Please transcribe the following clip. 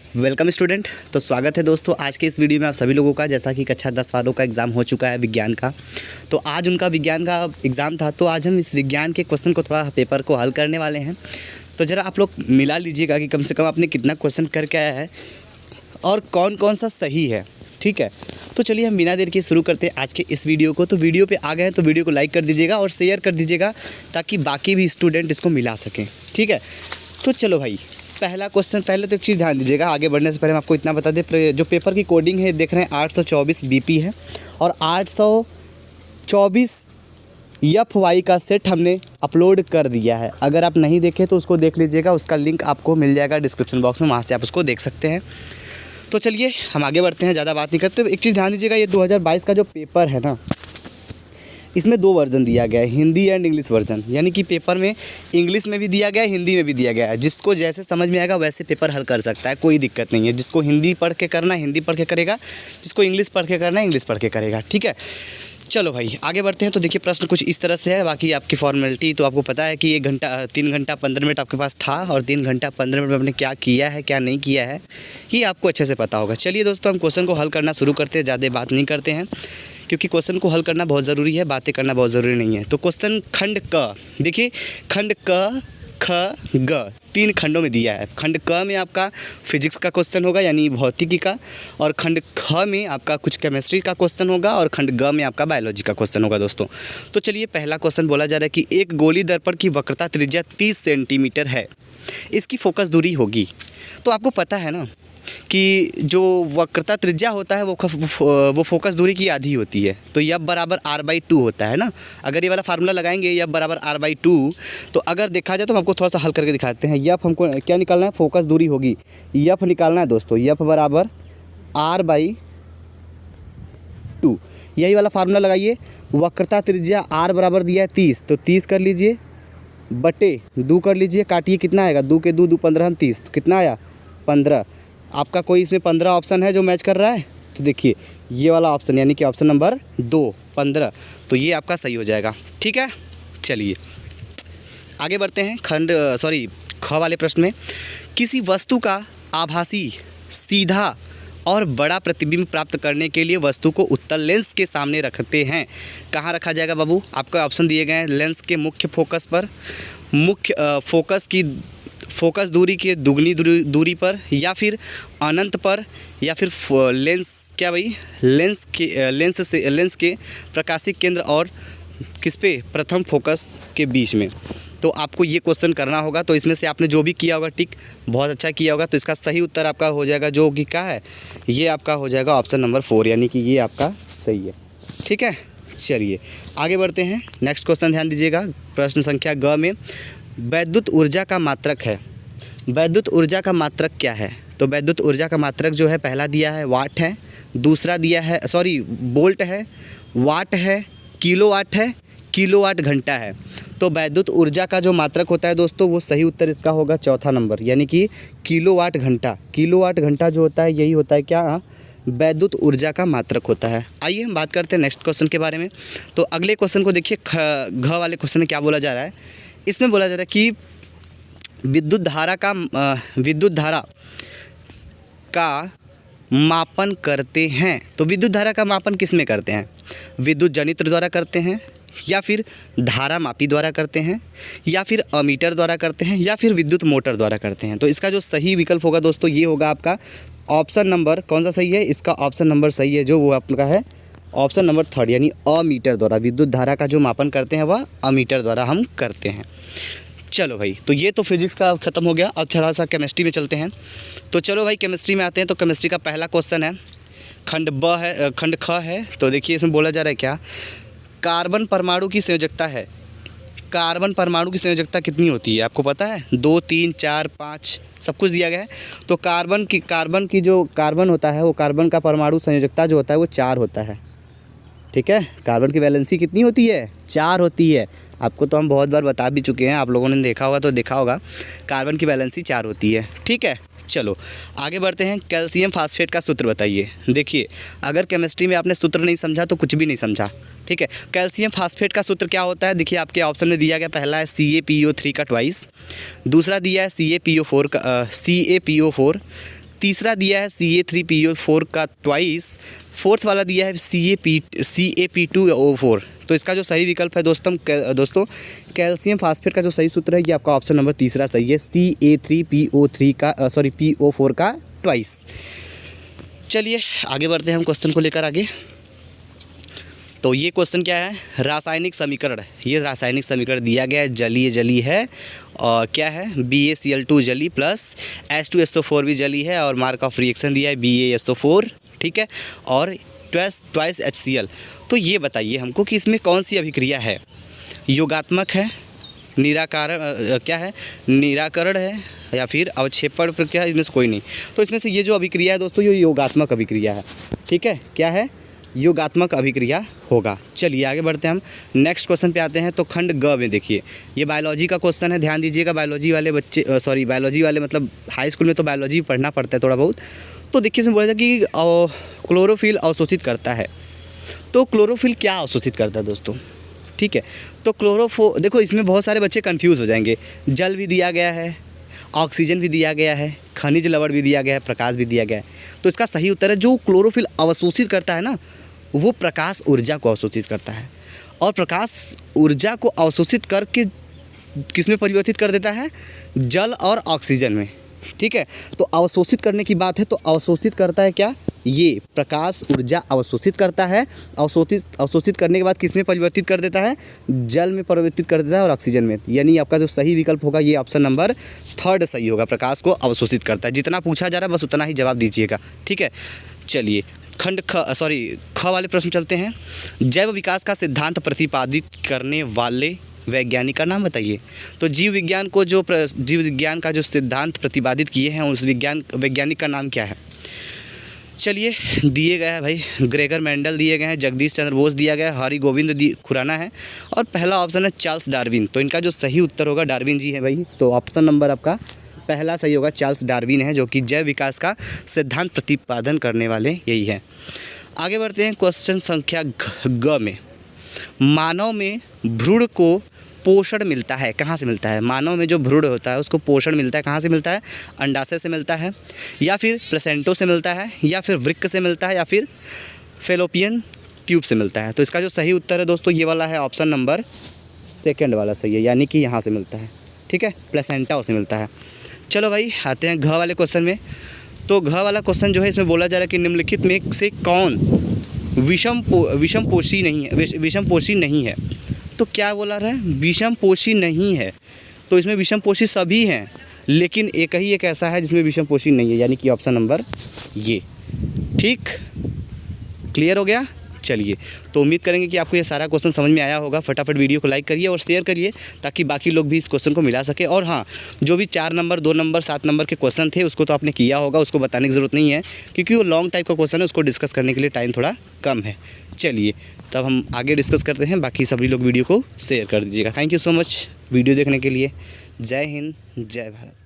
Welcome student. तो स्वागत है दोस्तों आज के इस वीडियो में आप सभी लोगों का। जैसा कि कक्षा 10 वालों का एग्ज़ाम हो चुका है विज्ञान का, तो आज उनका विज्ञान का एग्ज़ाम था। तो आज हम इस विज्ञान के क्वेश्चन को थोड़ा पेपर को हल करने वाले हैं। तो ज़रा आप लोग मिला लीजिएगा कि कम से कम आपने कितना क्वेश्चन करके आया है और कौन कौन सा सही है। ठीक है, तो चलिए हम बिना देर के शुरू करते हैं आज के इस वीडियो को। तो वीडियो पे आ गए हैं तो वीडियो को लाइक कर दीजिएगा और शेयर कर दीजिएगा ताकि बाकी भी स्टूडेंट इसको मिला सकें। ठीक है, तो चलो भाई पहला क्वेश्चन। पहले तो एक चीज़ ध्यान दीजिएगा, आगे बढ़ने से पहले हम आपको इतना बता दें, जो पेपर की कोडिंग है देख रहे हैं 824 बीपी है और 824 FY का सेट हमने अपलोड कर दिया है। अगर आप नहीं देखें तो उसको देख लीजिएगा, उसका लिंक आपको मिल जाएगा डिस्क्रिप्शन बॉक्स में, वहाँ से आप उसको देख सकते हैं। तो चलिए हम आगे बढ़ते हैं, ज़्यादा बात नहीं करते। एक चीज़ ध्यान दीजिएगा, ये 2022 का जो पेपर है ना, इसमें 2 वर्जन दिया गया है, हिंदी एंड इंग्लिश वर्जन। यानी कि पेपर में इंग्लिश में भी दिया गया है, हिंदी में भी दिया गया है। जिसको जैसे समझ में आएगा वैसे पेपर हल कर सकता है, कोई दिक्कत नहीं है। जिसको हिंदी पढ़ के करना है हिंदी पढ़ के करेगा, जिसको इंग्लिश पढ़ के करना है इंग्लिश पढ़ के करेगा। ठीक है, चलो भाई आगे बढ़ते हैं। तो देखिए प्रश्न कुछ इस तरह से है। बाकी आपकी फॉर्मेलिटी तो आपको पता है कि 3 घंटा 15 मिनट आपके पास था और 3 घंटा 15 मिनट में आपने क्या किया है क्या नहीं किया है ये आपको अच्छे से पता होगा। चलिए दोस्तों हम क्वेश्चन को हल करना शुरू करते हैं, ज़्यादा बात नहीं करते हैं क्योंकि क्वेश्चन को हल करना बहुत ज़रूरी है, बातें करना बहुत ज़रूरी नहीं है। तो क्वेश्चन खंड क, देखिए खंड क ख ग 3 खंडों में दिया है। खंड क में आपका फिजिक्स का क्वेश्चन होगा यानी भौतिकी का, और खंड ख में आपका कुछ केमिस्ट्री का क्वेश्चन होगा, और खंड ग में आपका बायोलॉजी का क्वेश्चन होगा दोस्तों। तो चलिए पहला क्वेश्चन बोला जा रहा है कि एक गोली दर्पण की वक्रता त्रिज्या 30 सेंटीमीटर है, इसकी फोकस दूरी होगी। तो आपको पता है ना कि जो वक्रता त्रिज्या होता है वो फोकस दूरी की आधी होती है। तो F बराबर R/2 होता है ना। अगर ये वाला फार्मूला लगाएंगे F बराबर R/2, तो अगर देखा जाए तो हम आपको थोड़ा सा हल करके दिखाते हैं। F हमको क्या निकालना है, फोकस दूरी होगी, F निकालना है दोस्तों। F बराबर R/2, यही वाला फार्मूला लगाइए। वक्रता त्रिज्या R बराबर दिया है 30, तो 30 कर लीजिए बटे 2 कर लीजिए, काटिए कितना आएगा, 2 के 2 2 15 हम 30, तो कितना आया 15। आपका कोई इसमें 15 ऑप्शन है जो मैच कर रहा है, तो देखिए ये वाला ऑप्शन यानी कि ऑप्शन नंबर 2 15, तो ये आपका सही हो जाएगा। ठीक है, चलिए आगे बढ़ते हैं। ख वाले प्रश्न में, किसी वस्तु का आभासी सीधा और बड़ा प्रतिबिंब प्राप्त करने के लिए वस्तु को उत्तल लेंस के सामने रखते हैं। कहाँ रखा जाएगा बाबू, आपका ऑप्शन दिए गए हैं। लेंस के मुख्य फोकस पर, मुख्य फोकस की फोकस दूरी के दुगनी दूरी पर, या फिर अनंत पर, या फिर लेंस के प्रकाशिक केंद्र और किस पे, प्रथम फोकस के बीच में। तो आपको ये क्वेश्चन करना होगा। तो इसमें से आपने जो भी किया होगा टिक बहुत अच्छा किया होगा, तो इसका सही उत्तर आपका हो जाएगा जो कि क्या है, ये आपका हो जाएगा ऑप्शन नंबर 4, यानी कि ये आपका सही है। ठीक है, चलिए आगे बढ़ते हैं। नेक्स्ट क्वेश्चन ध्यान दीजिएगा, प्रश्न संख्या ग में वैद्युत ऊर्जा का मात्रक है। वैद्युत ऊर्जा का मात्रक क्या है, तो वैद्युत ऊर्जा का मात्रक जो है पहला दिया है वाट है, दूसरा दिया है वोल्ट है, वाट है, किलोवाट है, किलोवाट घंटा है। तो वैद्युत ऊर्जा का जो मात्रक होता है दोस्तों, वो सही उत्तर इसका होगा चौथा नंबर, यानी कि किलोवाट घंटा। किलोवाट घंटा जो होता है यही होता है क्या, वैद्युत ऊर्जा का मात्रक होता है। आइए हम बात करते हैं नेक्स्ट क्वेश्चन के बारे में। तो अगले क्वेश्चन को देखिए, घ वाले क्वेश्चन में क्या बोला जा रहा है। इसमें बोला जा रहा है कि विद्युत धारा का मापन करते हैं। तो विद्युत धारा का मापन किस में करते हैं, विद्युत जनित्र द्वारा करते हैं, या फिर धारा मापी द्वारा करते हैं, या फिर अमीटर द्वारा करते हैं, या फिर विद्युत मोटर द्वारा करते हैं। तो इसका जो सही विकल्प होगा दोस्तों ये होगा आपका ऑप्शन नंबर, कौन सा सही है, इसका ऑप्शन नंबर सही है जो वो आपका है ऑप्शन नंबर 3, यानी अमीटर द्वारा। विद्युत धारा का जो मापन करते हैं वह अमीटर द्वारा हम करते हैं। चलो भाई, तो ये तो फिजिक्स का ख़त्म हो गया। अब थोड़ा सा केमिस्ट्री में चलते हैं। तो चलो भाई केमिस्ट्री में आते हैं। तो केमिस्ट्री का पहला क्वेश्चन है, खंड ख है। तो देखिए इसमें बोला जा रहा है क्या, कार्बन परमाणु की संयोजकता है। कार्बन परमाणु की संयोजकता कितनी होती है आपको पता है, 2 3 4 5 सब कुछ दिया गया है। तो कार्बन की जो कार्बन होता है, वो कार्बन का परमाणु संयोजकता जो होता है वो 4 होता है। ठीक है, कार्बन की वैलेंसी कितनी होती है, 4 होती है। आपको तो हम बहुत बार बता भी चुके हैं, आप लोगों ने देखा होगा तो देखा होगा, कार्बन की वैलेंसी 4 होती है। ठीक है, चलो आगे बढ़ते हैं। कैल्शियम फास्फेट का सूत्र बताइए। देखिए अगर केमिस्ट्री में आपने सूत्र नहीं समझा तो कुछ भी नहीं समझा। ठीक है, कैल्शियम फास्फेट का सूत्र क्या होता है, देखिए आपके ऑप्शन में दिया गया, पहला है CaPO3 का ट्वाइस, दूसरा दिया है CaPO4, तीसरा दिया है CA3PO4 का ट्वाइस, फोर्थ वाला दिया है CaP2O4। तो इसका जो सही विकल्प है दोस्तों कैल्शियम फास्फेट का जो सही सूत्र है ये आपका ऑप्शन नंबर तीसरा सही है, PO4 का ट्वाइस। चलिए आगे बढ़ते हैं हम क्वेश्चन को लेकर आगे। तो ये क्वेश्चन क्या है, रासायनिक समीकरण। ये रासायनिक समीकरण दिया गया है, जली है और क्या है BaCl2 जली प्लस H2SO4 भी जली है और मार्क ऑफ रिएक्शन दिया है BaSO4, ठीक है, और ट्वाइस HCl। तो ये बताइए हमको कि इसमें कौन सी अभिक्रिया है, योगात्मक है, निराकरण है या फिर अवक्षेपण प्रक्रिया, इनमें से कोई नहीं। तो इसमें से ये जो अभिक्रिया है दोस्तों ये योगात्मक अभिक्रिया है, ठीक है, क्या है, योगात्मक अभिक्रिया होगा। चलिए आगे बढ़ते हैं हम नेक्स्ट क्वेश्चन पे आते हैं। तो खंड ग में देखिए ये बायोलॉजी का क्वेश्चन है, ध्यान दीजिएगा। बायोलॉजी वाले मतलब हाई स्कूल में तो बायोलॉजी पढ़ना पड़ता है थोड़ा बहुत। तो देखिए इसमें बोला जाए कि क्लोरोफिल अवशोषित करता है। तो क्लोरोफिल क्या अवशोषित करता है दोस्तों, ठीक है। तो देखो इसमें बहुत सारे बच्चे कन्फ्यूज़ हो जाएंगे। जल भी दिया गया है, ऑक्सीजन भी दिया गया है, खनिज लवण भी दिया गया है, प्रकाश भी दिया गया है। तो इसका सही उत्तर है जो क्लोरोफिल अवशोषित करता है ना वो प्रकाश ऊर्जा को अवशोषित करता है, और प्रकाश ऊर्जा को अवशोषित करके किस में परिवर्तित कर देता है, जल और ऑक्सीजन में, ठीक है। तो अवशोषित करने की बात है तो अवशोषित करता है क्या, ये प्रकाश ऊर्जा अवशोषित करता है। अवशोषित करने के बाद किस में परिवर्तित कर देता है, जल में परिवर्तित कर देता है और ऑक्सीजन में। यानी आपका जो सही विकल्प होगा ये ऑप्शन नंबर थर्ड सही होगा, प्रकाश को अवशोषित करता है। जितना पूछा जा रहा है बस उतना ही जवाब दीजिएगा, ठीक है। चलिए ख वाले प्रश्न चलते हैं। जैव विकास का सिद्धांत प्रतिपादित करने वाले वैज्ञानिक का नाम बताइए। तो जीव विज्ञान का जो सिद्धांत प्रतिपादित किए हैं उस वैज्ञानिक का नाम क्या है। चलिए दिए गए हैं भाई, ग्रेगर मेंडल दिए गए हैं, जगदीश चंद्र बोस दिया गया है, हरिगोविंद खुराना है, और पहला ऑप्शन है चार्ल्स डार्विन। तो इनका जो सही उत्तर होगा डार्विन जी है भाई। तो ऑप्शन नंबर आपका पहला सही होगा, चार्ल्स डार्विन है, जो कि जैव विकास का सिद्धांत प्रतिपादन करने वाले यही है। आगे बढ़ते हैं क्वेश्चन संख्या ग में। मानव में भ्रूण को पोषण मिलता है, कहाँ से मिलता है। मानव में जो भ्रूण होता है उसको पोषण मिलता है, कहाँ से मिलता है, अंडाशय से मिलता है, या फिर प्लेसेंटो से मिलता है, या फिर वृक्क से मिलता है, या फिर फेलोपियन ट्यूब से मिलता है। तो इसका जो सही उत्तर है दोस्तों ये वाला है, ऑप्शन नंबर सेकंड वाला सही है, यानी कि यहाँ से मिलता है, ठीक है, प्लेसेंटा से मिलता है। चलो भाई आते हैं घ वाले क्वेश्चन में। तो घ वाला क्वेश्चन जो है इसमें बोला जा रहा है कि निम्नलिखित में से कौन विषमपोषी नहीं है। तो क्या बोला रहा है, विषमपोषी नहीं है। तो इसमें विषमपोषी सभी हैं लेकिन एक ऐसा है जिसमें विषमपोषी नहीं है, यानी कि ऑप्शन नंबर ये, ठीक, क्लियर हो गया। चलिए तो उम्मीद करेंगे कि आपको ये सारा क्वेश्चन समझ में आया होगा। फटाफट वीडियो को लाइक करिए और शेयर करिए ताकि बाकी लोग भी इस क्वेश्चन को मिला सके। और हाँ, जो भी 4 नंबर 2 नंबर 7 नंबर के क्वेश्चन थे उसको तो आपने किया होगा, उसको बताने की ज़रूरत नहीं है क्योंकि वो लॉन्ग टाइप का क्वेश्चन है, उसको डिस्कस करने के लिए टाइम थोड़ा कम है। चलिए तब हम आगे डिस्कस करते हैं, बाकी सभी लोग वीडियो को शेयर कर दीजिएगा। Thank you so much video देखने के लिए। जय हिंद, जय भारत।